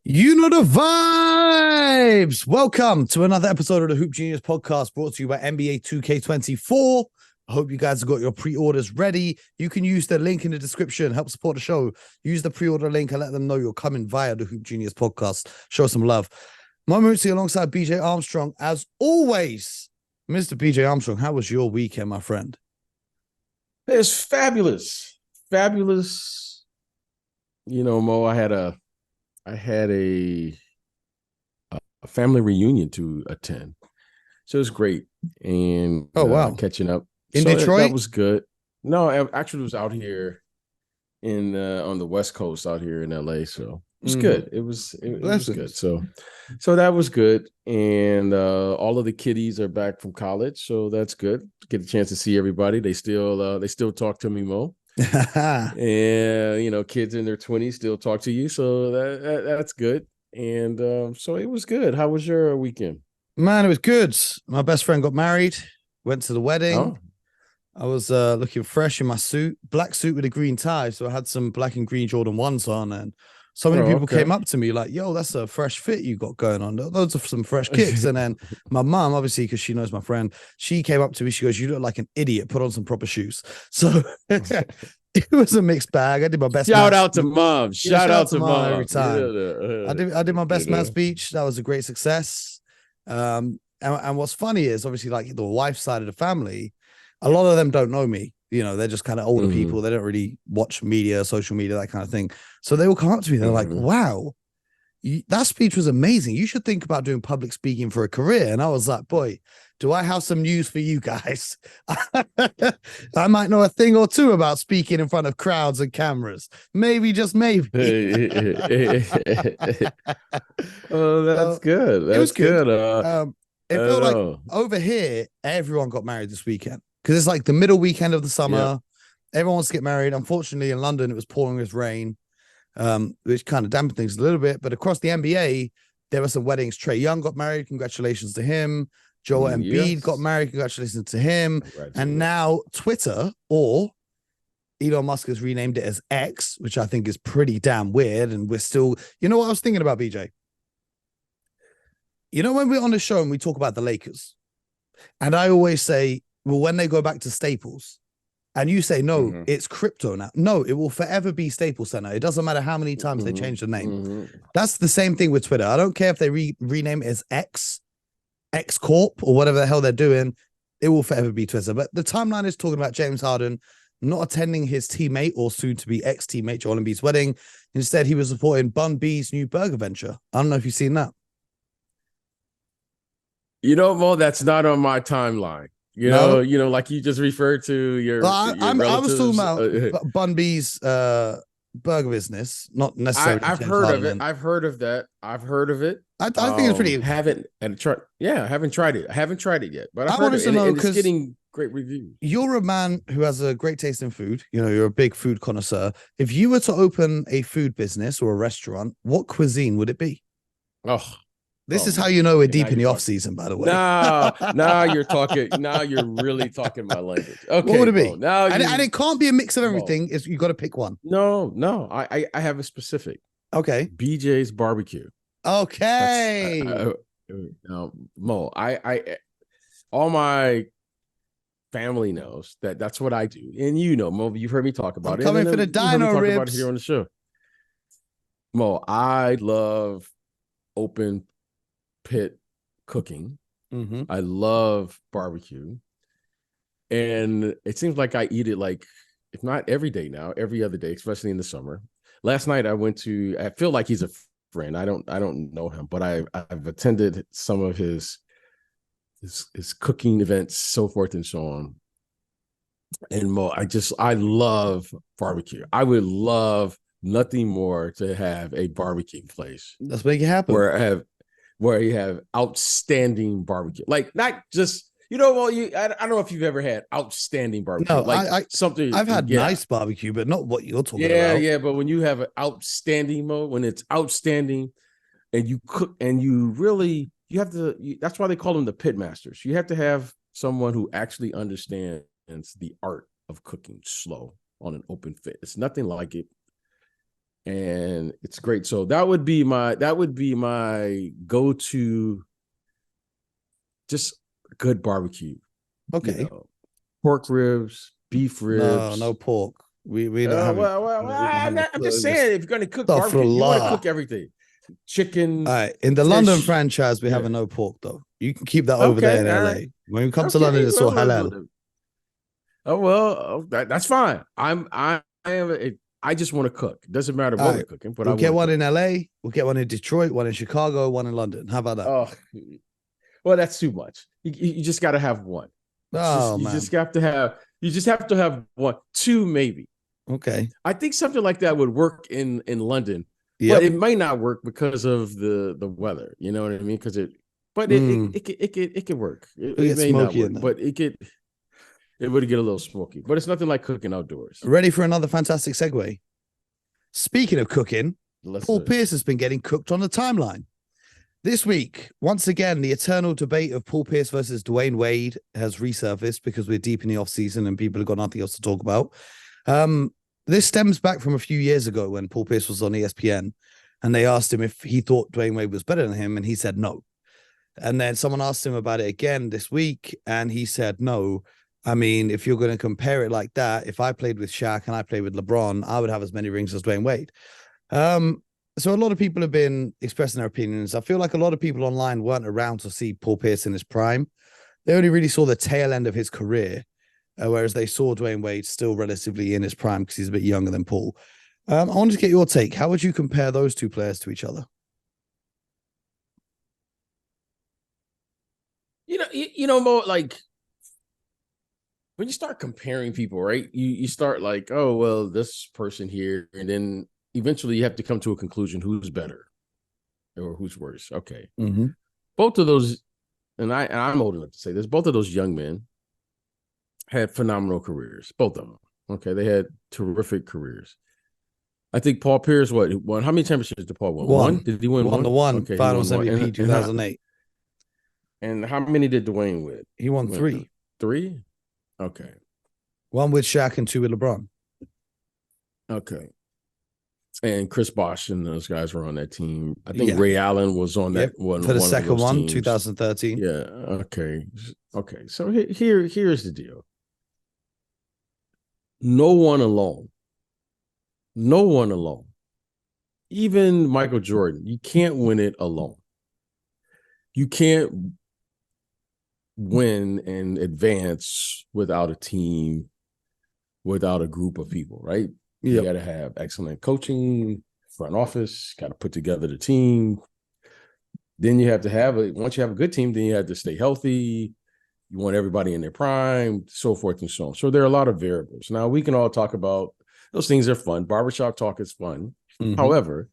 You know the vibes. Welcome to another episode of the Hoop Genius podcast brought to you by NBA 2K24. I hope you guys have got your pre-orders ready. You can use the link in the description, help support the show. Use the pre-order link and let them know you're coming via the Hoop Genius podcast. Show some love. Momootsi alongside BJ Armstrong. As always, Mr. BJ Armstrong, how was your weekend, my friend? It's fabulous. Fabulous. You know, Mo, I had a family reunion to attend. So it was great. And wow. Catching up. In so Detroit? That was good. No, actually it was out here in on the West Coast out here in LA. So it was good. It was good. So that was good. And all of the kiddies are back from college. So that's good. Get a chance to see everybody. They still talk to me, Mo. And you know, kids in their 20s still talk to you, so that's good. And so it was good. How was your weekend? Man, it was good. My best friend got married, went to the wedding. Oh. I was looking fresh in my suit, black suit with a green tie, so I had some black and green Jordan 1s on, and so many people came up to me like, yo, that's a fresh fit you got going on. Those are some fresh kicks. And then my mom, obviously, because she knows my friend, she came up to me. She goes, you look like an idiot. Put on some proper shoes. So it was a mixed bag. I did my best. Shout out to mom. Shout out to mom every time. I did my best man speech. That was a great success. And what's funny is obviously like the wife's side of the family, a lot of them don't know me. You know, they're just kind of older people. They don't really watch media, social media, that kind of thing. So they will come up to me. They're like, wow, that speech was amazing. You should think about doing public speaking for a career. And I was like, boy, do I have some news for you guys? I might know a thing or two about speaking in front of crowds and cameras. Maybe, just maybe. Oh, that's good. That's good. It felt like over here, everyone got married this weekend. Because it's like the middle weekend of the summer. Yeah. Everyone wants to get married. Unfortunately, in London, it was pouring with rain, which kind of dampened things a little bit. But across the NBA, there were some weddings. Trae Young got married. Congratulations to him. Joel Embiid got married. Congratulations to him. And now Twitter, or Elon Musk has renamed it as X, which I think is pretty damn weird. And we're still, you know what I was thinking about, BJ? You know, when we're on the show and we talk about the Lakers, and I always say, well, when they go back to Staples, and you say, no, it's crypto now. No, it will forever be Staples Center. It doesn't matter how many times they change the name. That's the same thing with Twitter. I don't care if they rename it as X Corp, or whatever the hell they're doing. It will forever be Twitter. But the timeline is talking about James Harden not attending his teammate or soon-to-be ex-teammate Joel Embiid's wedding. Instead, he was supporting Bun B's new burger venture. I don't know if you've seen that. You know, Mo, that's not on my timeline. You know, like you just referred to your. Well, I was talking about Bun B's burger business, not necessarily. I've heard of it. I've heard of that. I've heard of it. I think it's pretty. Haven't tried. Yeah, I haven't tried it. I haven't tried it yet, but I've heard it, and it's getting great reviews. You're a man who has a great taste in food. You know, you're a big food connoisseur. If you were to open a food business or a restaurant, what cuisine would it be? Oh. This is how you know we're deep in the off season, by the way. Now you're talking. Now you're really talking my language. Okay, what would it be? Now and it can't be a mix of everything. Is you got to pick one. No. I have a specific. Okay. BJ's barbecue. Okay. Mo, I all my family knows that's what I do, and you know, Mo, you've heard me talk about it. Coming for the dino ribs. About it here on the show. Mo, I love open pit cooking. I love barbecue, and it seems like I eat it like, if not every day now, every other day, especially in the summer. Last night I feel like he's a friend. I don't know him, but I've attended some of his cooking events, so forth and so on. And Mo, I love barbecue. I would love nothing more to have a barbecue place. Let's make it happen. Where you have outstanding barbecue, like not just, you know, well, I don't know if you've ever had outstanding barbecue. No, like something I've had nice barbecue, but not what you're talking about. Yeah, but when you have an outstanding mode, when it's outstanding, and you cook, and you really, you have to. That's why they call them the pit masters. You have to have someone who actually understands the art of cooking slow on an open fit. It's nothing like it. and it's great. So that would be my go-to, just good barbecue. Okay. You know, pork ribs, beef ribs. No pork. We don't have I'm just saying, if you're going to cook barbecue, you want to cook everything. Chicken. All right. In the fish. London franchise, we have a no pork though. You can keep that over there in LA. Right. When we come to London, it's all halal. Oh well, that's fine. I just want to cook. It doesn't matter what we're cooking. But we'll get one in LA. We'll get one in Detroit, one in Chicago, one in London. How about that? Oh, well, that's too much. You just got to have one. Man. You just have to have one, two maybe. Okay. I think something like that would work in London, but it might not work because of the weather. You know what I mean? Because it could work. It may not work, but it would get a little smoky. But it's nothing like cooking outdoors. Ready for another fantastic segue? Speaking of cooking, Paul Pierce has been getting cooked on the timeline. This week, once again, the eternal debate of Paul Pierce versus Dwyane Wade has resurfaced because we're deep in the offseason and people have got nothing else to talk about. This stems back from a few years ago when Paul Pierce was on ESPN and they asked him if he thought Dwyane Wade was better than him, and he said no. And then someone asked him about it again this week, and he said no. I mean, if you're going to compare it like that, if I played with Shaq and I played with LeBron, I would have as many rings as Dwyane Wade. So a lot of people have been expressing their opinions. I feel like a lot of people online weren't around to see Paul Pierce in his prime. They only really saw the tail end of his career, whereas they saw Dwyane Wade still relatively in his prime because he's a bit younger than Paul. I wanted to get your take. How would you compare those two players to each other? Mo, like when you start comparing people, right? You start like, oh, well, this person here, and then eventually you have to come to a conclusion who's better or who's worse. Okay. Mm-hmm. Both of those, and I'm old enough to say this, both of those young men had phenomenal careers. Both of them. Okay. They had terrific careers. I think Paul Pierce, won? How many championships did Paul win? One? Did he win one? The one. Okay, Finals MVP 2008. And how many did Dwyane win? He won three. Three? Okay. One with Shaq and two with LeBron. Okay. And Chris Bosh and those guys were on that team. I think Ray Allen was on that one. For the second one, teams. 2013. Yeah. Okay. So here's the deal. No one alone, even Michael Jordan, you can't win it alone. You can't win and advance without a team, without a group of people, right? You got to have excellent coaching, front office, got to put together the team. Then you have to have once you have a good team, then you have to stay healthy. You want everybody in their prime, so forth and so on. So there are a lot of variables. Now, we can all talk about those things are fun. Barbershop talk is fun. Mm-hmm. However,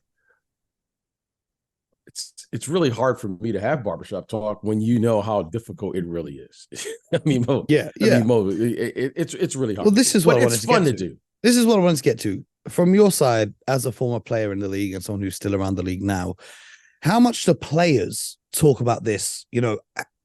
it's really hard for me to have barbershop talk when you know how difficult it really is. I mean, Mo, it's really hard. Well, this is what I wanted to fun to do. This is what I wanted to get to. From your side, as a former player in the league and someone who's still around the league now, how much do players talk about this? You know,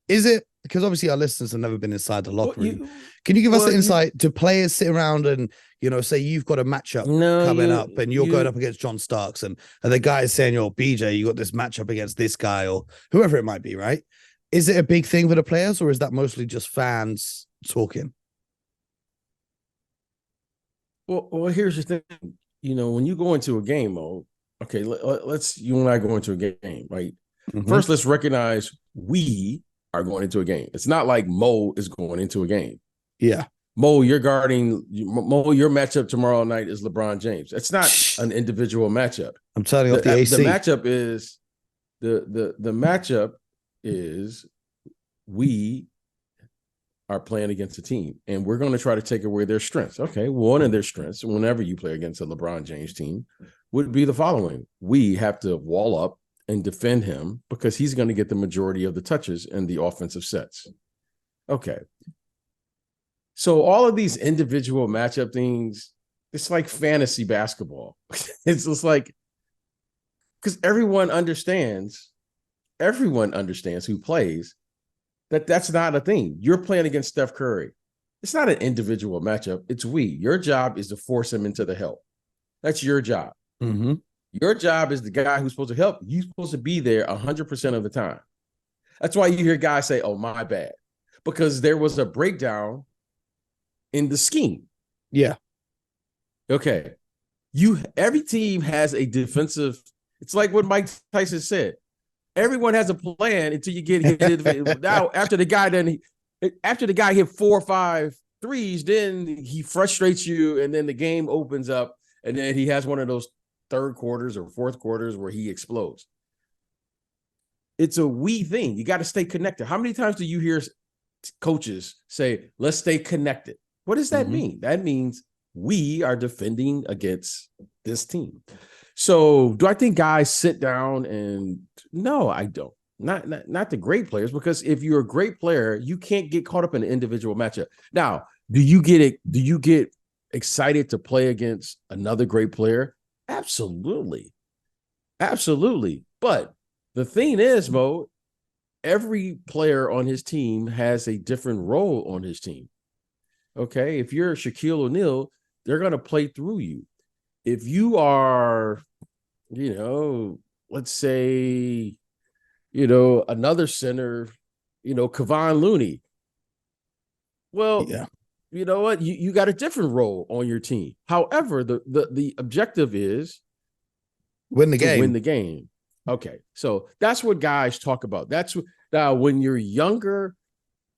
is it because obviously our listeners have never been inside the locker room? Can you give us the insight? Do players sit around and, you know, say you've got a matchup coming up and you're going up against John Starks and the guy is saying, yo, BJ, you got this matchup against this guy or whoever it might be, right? Is it a big thing for the players or is that mostly just fans talking? Well, here's the thing. You know, when you go into a game, okay, let's you and I go into a game, right? Mm-hmm. First, let's recognize we are going into a game. It's not like Mo is going into a game. Yeah. Mo, your matchup tomorrow night is LeBron James. It's not an individual matchup. I'm telling you, the AC. The matchup is the matchup is we are playing against a team, and we're going to try to take away their strengths. Okay, one of their strengths, whenever you play against a LeBron James team, would be the following. We have to wall up and defend him because he's going to get the majority of the touches in the offensive sets. Okay. So all of these individual matchup things, it's like fantasy basketball. It's just like, because everyone understands who plays that's not a thing. You're playing against Steph Curry. It's not an individual matchup. It's we. Your job is to force him into the help. That's your job. Mm-hmm. Your job is the guy who's supposed to help. You're supposed to be there 100% of the time. That's why you hear guys say, oh, my bad, because there was a breakdown in the scheme. Yeah. Okay. Every team has a defensive. It's like what Mike Tyson said. Everyone has a plan until you get hit. Now, after the guy hit 4 or 5 threes, then he frustrates you, and then the game opens up, and then he has one of those third quarters or fourth quarters where he explodes. It's a we thing. You got to stay connected. How many times do you hear coaches say, let's stay connected? What does that mean? That means we are defending against this team. So do I think guys sit down and no, I don't. Not the great players, because if you're a great player, you can't get caught up in an individual matchup. Now, do you get excited to play against another great player? Absolutely. Absolutely. But the thing is, Mo, every player on his team has a different role on his team. Okay. If you're Shaquille O'Neal, they're going to play through you. If you are, let's say, another center, Kevon Looney. Well, yeah. You know what? You got a different role on your team. However, the objective is win the game. Win the game. Okay. So that's what guys talk about. Now when you're younger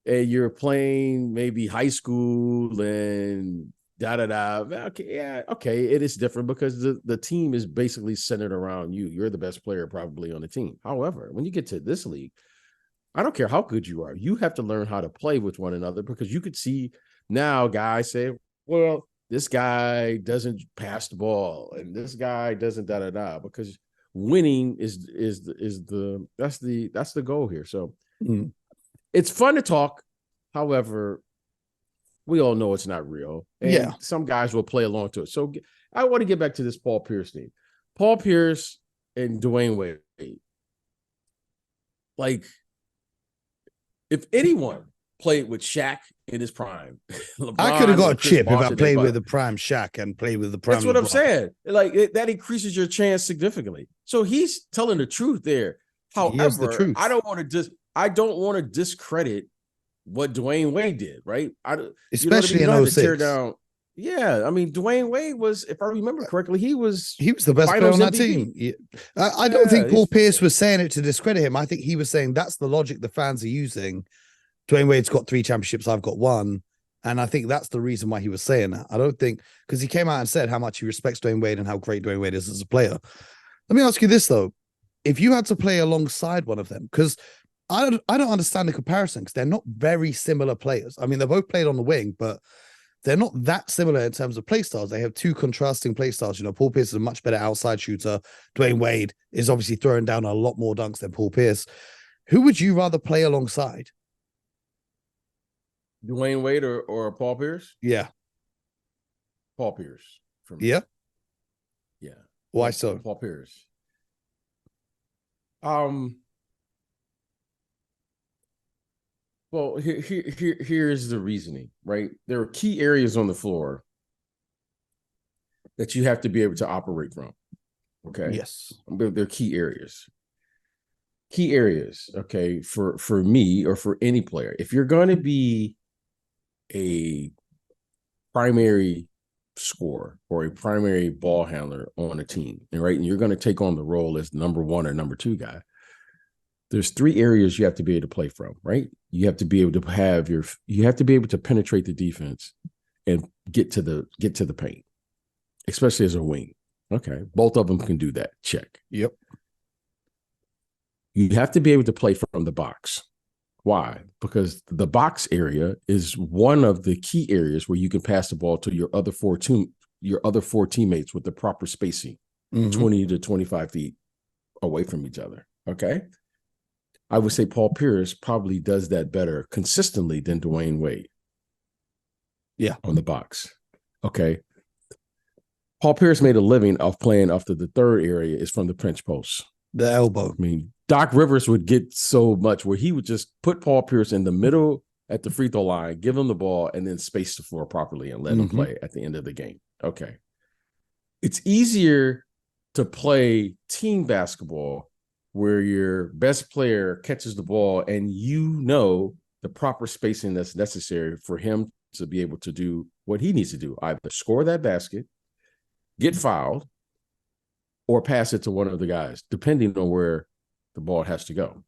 and you're playing maybe high school and okay, yeah, okay, it is different because the team is basically centered around you. You're the best player probably on the team. However, when you get to this league, I don't care how good you are. You have to learn how to play with one another, because you could see now guys say, well, this guy doesn't pass the ball and this guy doesn't because winning is the goal here. So it's fun to talk. However, we all know it's not real. And some guys will play along to it. So I want to get back to this Paul Pierce thing. Paul Pierce and Dwyane Wade. Like, if anyone played with Shaq in his prime, LeBron, I could have got a chip if I played with the prime Shaq and played with the prime. That's what LeBron. I'm saying. Like, that increases your chance significantly. So he's telling the truth there. However, the truth. I don't want to discredit what Dwyane Wade did, right? Especially in 06. Tear down. Yeah, I mean, Dwyane Wade was, if I remember correctly, he was the best player on that team. Yeah. I don't think Paul Pierce was saying it to discredit him. I think he was saying that's the logic the fans are using. Dwyane Wade's got 3 championships, I've got 1. And I think that's the reason why he was saying that. I don't think, because he came out and said how much he respects Dwyane Wade and how great Dwyane Wade is as a player. Let me ask you this, though. If you had to play alongside one of them, because I don't understand the comparison, because they're not very similar players. I mean, they both played on the wing, but they're not that similar in terms of play styles. They have 2 contrasting play styles. Paul Pierce is a much better outside shooter. Dwyane Wade is obviously throwing down a lot more dunks than Paul Pierce. Who would you rather play alongside? Dwyane Wade or Paul Pierce? Yeah. Paul Pierce. For me. Yeah? Yeah. Why so? Paul Pierce. Well, here's the reasoning, right? There are key areas on the floor that you have to be able to operate from. Okay. Yes. They're key areas. Key areas, okay, for me or for any player. If you're going to be a primary scorer or a primary ball handler on a team, and you're going to take on the role as number 1 or number 2 guy, there's 3 areas you have to be able to play from, right? You have to be able to you have to be able to penetrate the defense and get to the paint, especially as a wing. Okay. Both of them can do that. Check. Yep. You have to be able to play from the box. Why? Because the box area is one of the key areas where you can pass the ball to your other four teammates with the proper spacing, 20 to 25 feet away from each other. Okay. I would say Paul Pierce probably does that better consistently than Dwyane Wade. Yeah. On the box. Okay. Paul Pierce made a living off playing after the third area is from the pinch post. The elbow. I mean, Doc Rivers would get so much where he would just put Paul Pierce in the middle at the free throw line, give him the ball, and then space the floor properly and let him play at the end of the game. Okay. It's easier to play team basketball where your best player catches the ball and the proper spacing that's necessary for him to be able to do what he needs to do, either score that basket, get fouled, or pass it to one of the guys, depending on where the ball has to go,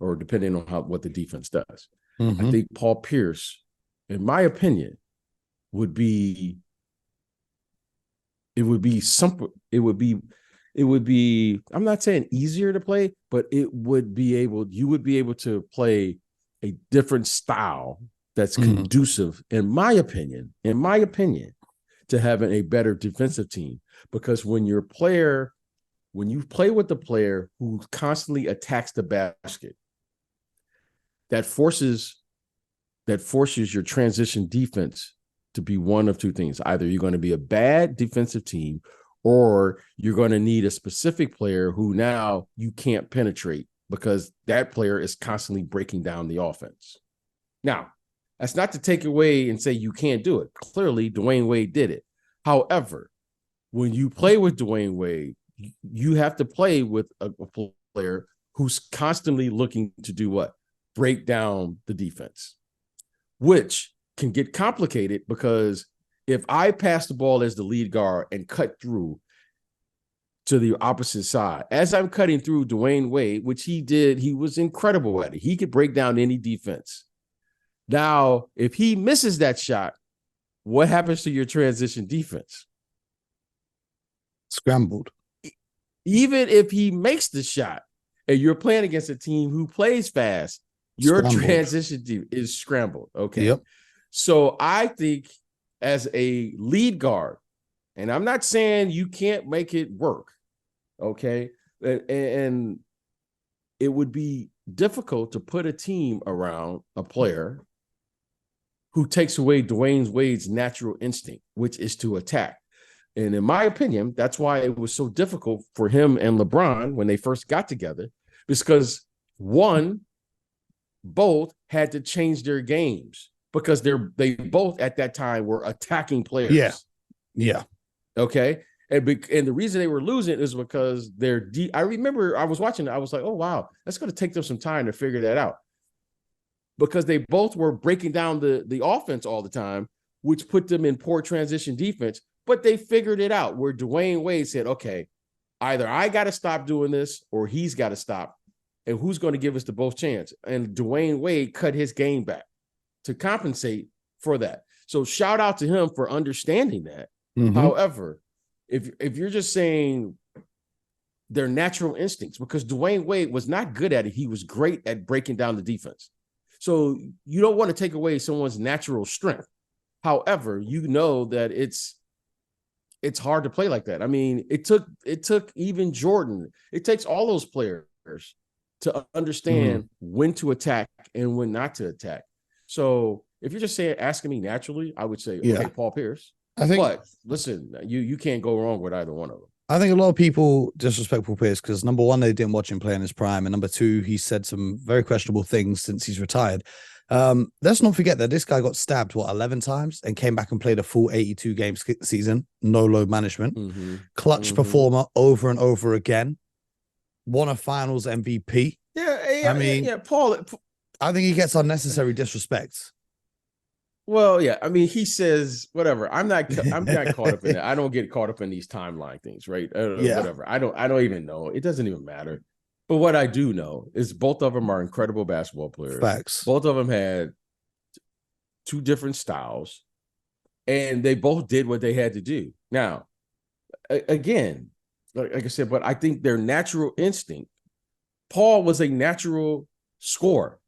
or depending on what the defense does. I think Paul Pierce, in my opinion, would be I'm not saying easier to play, but you would be able to play a different style that's conducive, in my opinion, to having a better defensive team. Because when you play with the player who constantly attacks the basket, that forces your transition defense to be one of two things. Either you're going to be a bad defensive team, or you're going to need a specific player who now you can't penetrate because that player is constantly breaking down the offense. Now, that's not to take away and say you can't do it. Clearly, Dwyane Wade did it. However, when you play with Dwyane Wade, you have to play with a player who's constantly looking to do what? Break down the defense, which can get complicated because if I pass the ball as the lead guard and cut through to the opposite side, as I'm cutting through Dwyane Wade, which he did, he was incredible at it. He could break down any defense. Now, if he misses that shot, what happens to your transition defense? Scrambled. Even if he makes the shot and you're playing against a team who plays fast, your transition team is scrambled. Okay. Yep. So I think as a lead guard, and I'm not saying you can't make it work, okay? And it would be difficult to put a team around a player who takes away Dwyane Wade's natural instinct, which is to attack. And in my opinion, that's why it was so difficult for him and LeBron when they first got together, because both had to change their games because they both at that time were attacking players. Yeah. Okay. And the reason they were losing is because I remember I was watching it. I was like, oh, wow, that's going to take them some time to figure that out, because they both were breaking down the offense all the time, which put them in poor transition defense. But they figured it out where Dwyane Wade said, okay, either I got to stop doing this or he's got to stop. And who's going to give us the both chance? And Dwyane Wade cut his game back to compensate for that. So shout out to him for understanding that. However, if you're just saying their natural instincts, because Dwyane Wade was not good at it, he was great at breaking down the defense. So you don't want to take away someone's natural strength. However, you know that it's hard to play like that. I mean, it took even Jordan. It takes all those players to understand when to attack and when not to attack. So if you're just asking me naturally, I would say, okay, Paul Pierce. But listen, you can't go wrong with either one of them. I think a lot of people disrespect Paul Pierce because, number one, they didn't watch him play in his prime, and number two, he said some very questionable things since he's retired. Let's not forget that this guy got stabbed 11 times and came back and played a full 82 game season, no load management, clutch performer over and over again, won a finals MVP. Paul, I think he gets unnecessary disrespect. Well, yeah, I mean, he says whatever. I'm not caught up in that. I don't get caught up in these timeline things, right? Whatever. I don't even know. It doesn't even matter. But what I do know is both of them are incredible basketball players. Facts. Both of them had two different styles, and they both did what they had to do. Now, again, like I said, but I think their natural instinct, Paul was a natural scorer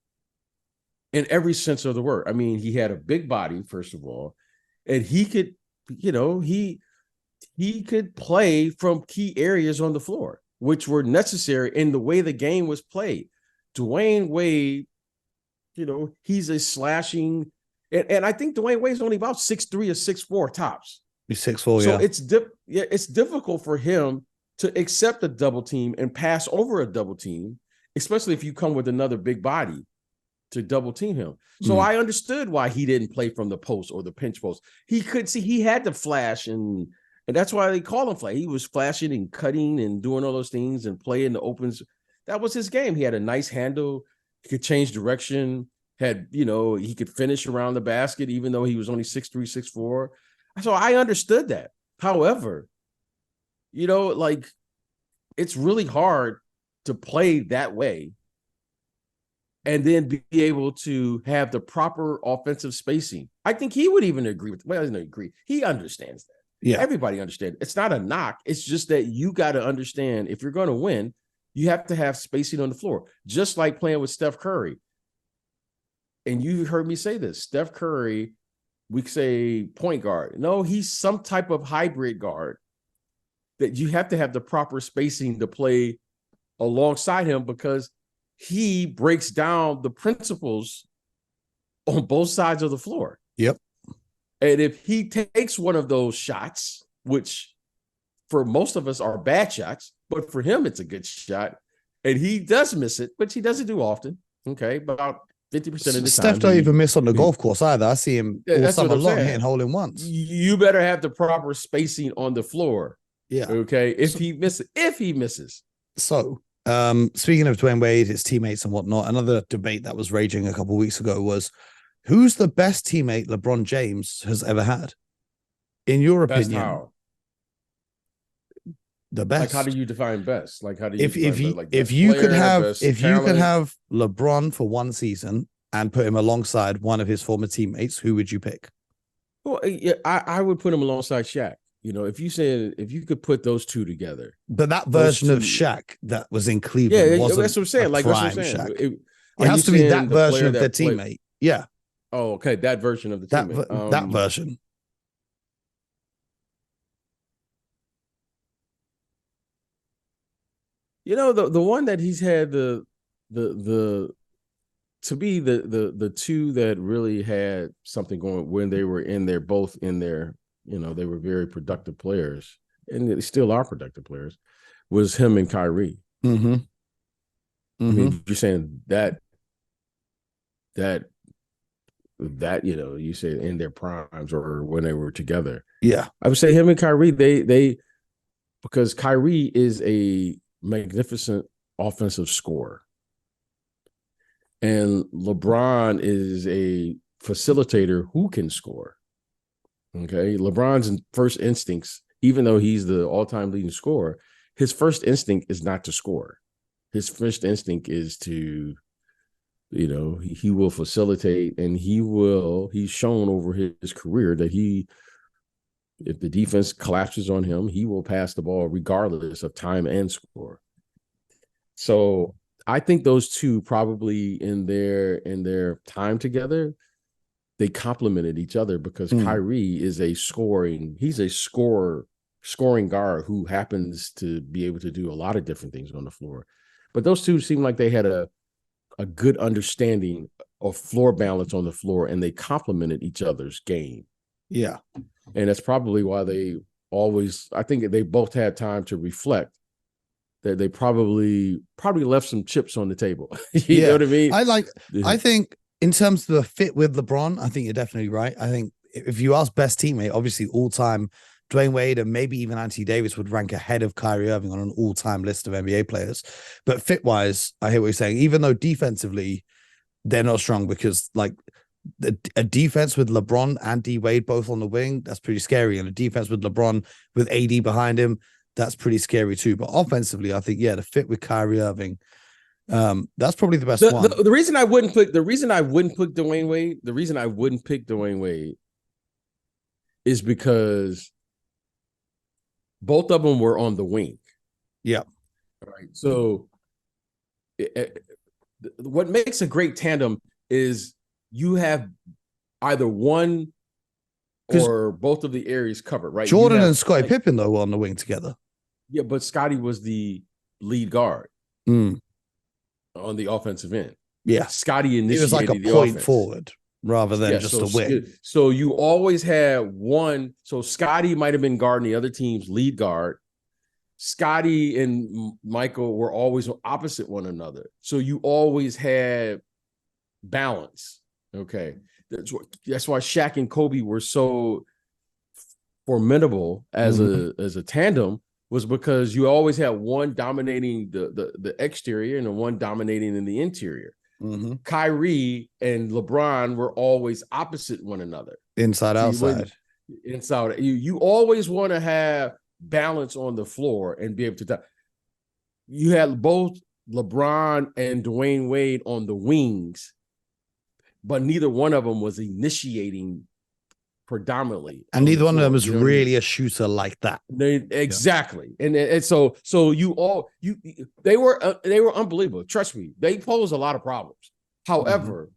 in every sense of the word. I mean, he had a big body, first of all, and he could, he could play from key areas on the floor, which were necessary in the way the game was played. Dwyane Wade, he's a slashing, and I think Dwyane Wade's only about 6'3" or 6'4" tops. He's 6'4", so it's difficult for him to accept a double team and pass over a double team, especially if you come with another big body to double team him. So I understood why he didn't play from the post or the pinch post. He had to flash and And that's why they call him Flash. He was flashing and cutting and doing all those things and playing the opens. That was his game. He had a nice handle. He could change direction. He could finish around the basket, even though he was only 6'3", 6'4". So I understood that. However, it's really hard to play that way and then be able to have the proper offensive spacing. I think he would even agree with. Well, he doesn't agree. He understands that. Yeah, everybody understands. It's not a knock. It's just that you got to understand, if you're going to win, you have to have spacing on the floor. Just like playing with Steph Curry. And you heard me say this. Steph Curry, we say point guard. No, he's some type of hybrid guard that you have to have the proper spacing to play alongside him, because he breaks down the principles on both sides of the floor. Yep. And if he takes one of those shots, which for most of us are bad shots, but for him, it's a good shot, and he does miss it, which he doesn't do often. Okay. About 50% of the time. Steph don't even miss on the golf course either. I see him all summer long hitting hole-in-ones. You better have the proper spacing on the floor. Yeah. Okay. If he misses. So, speaking of Dwyane Wade, his teammates and whatnot, another debate that was raging a couple of weeks ago was, who's the best teammate LeBron James has ever had? In your opinion, how? The best. Like, how do you define best? Like, how do you if you could have LeBron for one season and put him alongside one of his former teammates, who would you pick? Well, yeah, I would put him alongside Shaq. If you could put those two together. But that version of Shaq that was in Cleveland, wasn't that's what I'm saying. Like, that's what I'm saying. It has to be that version of their teammate. Yeah. Oh, okay. That version of the teammate. That version. The one that he's had the two that really had something going when they were both in their, they were very productive players, and they still are productive players, was him and Kyrie. Mm-hmm. I mean, you're saying that you say in their primes or when they were together. Yeah. I would say him and Kyrie, they because Kyrie is a magnificent offensive scorer, and LeBron is a facilitator who can score. Okay. LeBron's first instincts, even though he's the all-time leading scorer, his first instinct is not to score. His first instinct is to, he will facilitate, and he's shown over his career that if the defense collapses on him, he will pass the ball regardless of time and score. So I think those two probably in their time together, they complemented each other, because Kyrie is he's a scoring guard who happens to be able to do a lot of different things on the floor. But those two seem like they had a good understanding of floor balance on the floor, and they complemented each other's game. Yeah. And that's probably why I think they both had time to reflect, that they probably left some chips on the table. You know what I mean? I think in terms of the fit with LeBron, I think you're definitely right. I think if you ask best teammate, obviously all time, Dwyane Wade and maybe even Anthony Davis would rank ahead of Kyrie Irving on an all-time list of NBA players. But fit-wise, I hear what you're saying. Even though defensively, they're not strong, because like a defense with LeBron and D Wade both on the wing, that's pretty scary. And a defense with LeBron with AD behind him, that's pretty scary too. But offensively, I think, the fit with Kyrie Irving, that's probably the best one. The reason I wouldn't pick Dwyane Wade is because both of them were on the wing. Yeah. All right. So what makes a great tandem is you have either one or both of the areas covered, right? Jordan and Scottie Pippen, though, were on the wing together. Yeah, but Scottie was the lead guard on the offensive end. Yeah. Scottie initiated it was like a point forward rather than just a wing. So you always had one. So Scottie might have been guarding the other team's lead guard. Scottie and Michael were always opposite one another. So you always had balance. Okay. That's why Shaq and Kobe were so formidable as a tandem was because you always had one dominating the exterior and the one dominating in the interior. Kyrie and LeBron were always opposite one another. Inside, outside. Inside. You always want to have balance on the floor and be able to. You had both LeBron and Dwyane Wade on the wings, but neither one of them was initiating predominantly. And neither one of them was really a shooter like that. Exactly. And so they were unbelievable. Trust me, they pose a lot of problems. However,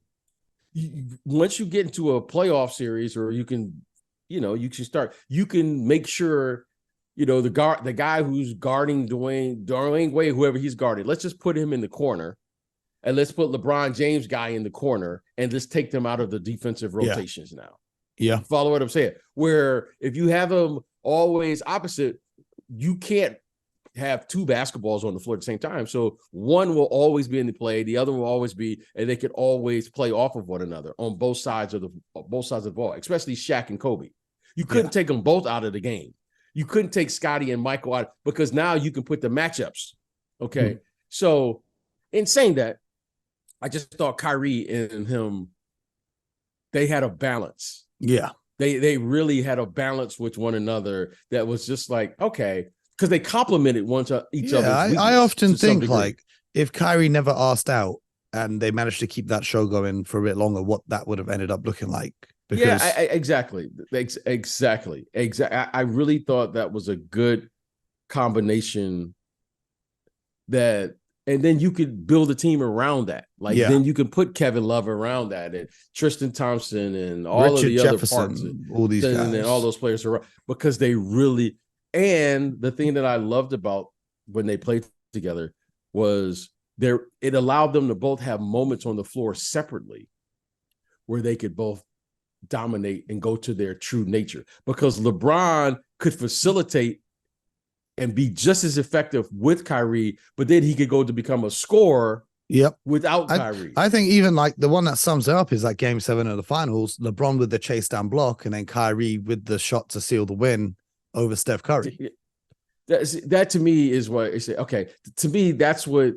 once you get into a playoff series, or you can make sure, the guy who's guarding Dwyane Wade, whoever he's guarding, let's just put him in the corner, and let's put LeBron James guy in the corner, and just take them out of the defensive rotations now. Yeah. Follow what I'm saying? Where if you have them always opposite, you can't have two basketballs on the floor at the same time. So one will always be in the play, the other will always be, and they could always play off of one another on both sides of the ball, especially Shaq and Kobe. You couldn't take them both out of the game. You couldn't take Scottie and Michael out, because now you can put the matchups. Okay. So in saying that, I just thought Kyrie and him, they had a balance. Yeah. They really had a balance with one another that was just like, okay, because they complemented each other. I often think, like, if Kyrie never asked out and they managed to keep that show going for a bit longer, what that would have ended up looking like. Because exactly. I really thought that was a good combination, and then you could build a team around that. Like, then you can put Kevin Love around that, and Tristan Thompson, and all Richard of the Jefferson, other parts, all these guys, and all those players around, because they really. And the thing that I loved about when they played together was it allowed them to both have moments on the floor separately where they could both dominate and go to their true nature, because LeBron could facilitate and be just as effective with Kyrie, but then he could go to become a scorer without Kyrie. I think even like the one that sums it up is like Game 7 of the finals, LeBron with the chase down block, and then Kyrie with the shot to seal the win over Steph Curry. That to me is what I say. Okay, to me, that's what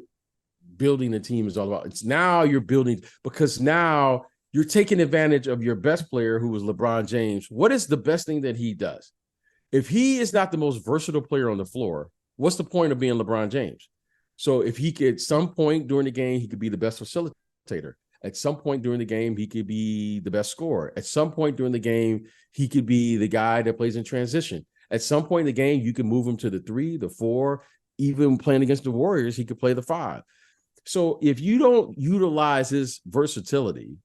building a team is all about. It's now you're building, because now you're taking advantage of your best player, who was LeBron James. What is the best thing that he does? If he is not the most versatile player on the floor, what's the point of being LeBron James? So if he could, at some point during the game, he could be the best facilitator. At some point during the game, he could be the best scorer. At some point during the game, he could be the guy that plays in transition. At some point in the game, you can move him to the 3, the 4, even playing against the Warriors, he could play the 5. So if you don't utilize his versatility,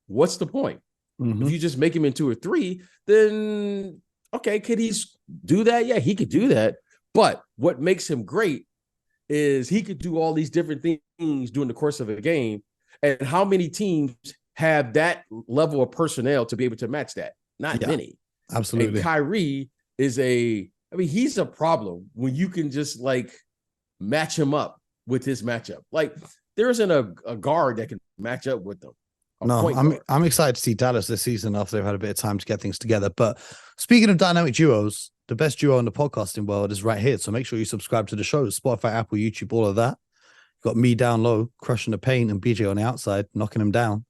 what's the point? If you just make him into a 3, then okay, could he do that? Yeah, he could do that. But what makes him great is he could do all these different things during the course of a game. And how many teams have that level of personnel to be able to match that? Not many. Absolutely. And Kyrie he's a problem when you can just like match him up with his matchup. Like, there isn't a guard that can match up with them. I'm excited to see Dallas this season after they've had a bit of time to get things together. But speaking of dynamic duos, the best duo in the podcasting world is right here. So make sure you subscribe to the show, Spotify, Apple, YouTube, all of that. Got me down low, crushing the paint, and BJ on the outside, knocking him down.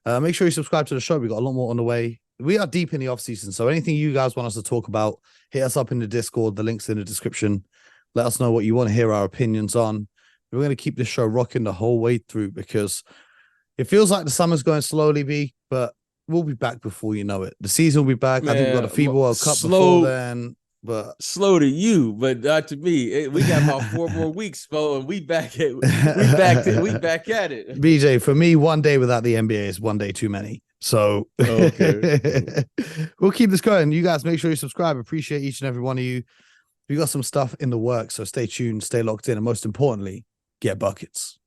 Make sure you subscribe to the show. We got a lot more on the way. We are deep in the off season, so anything you guys want us to talk about, hit us up in the Discord. The link's in the description. Let us know what you want to hear our opinions on. We're going to keep this show rocking the whole way through, because it feels like the summer's going slowly, B, but we'll be back before you know it. The season will be back. Man, I think we've got a FIBA World Cup before then. But slow to you, but not to me. We got about 4 more weeks, Bo, and we back at it. BJ, for me, one day without the NBA is one day too many. So okay. We'll keep this going. You guys make sure you subscribe. Appreciate each and every one of you. We got some stuff in the works, so stay tuned, stay locked in, and most importantly, get buckets.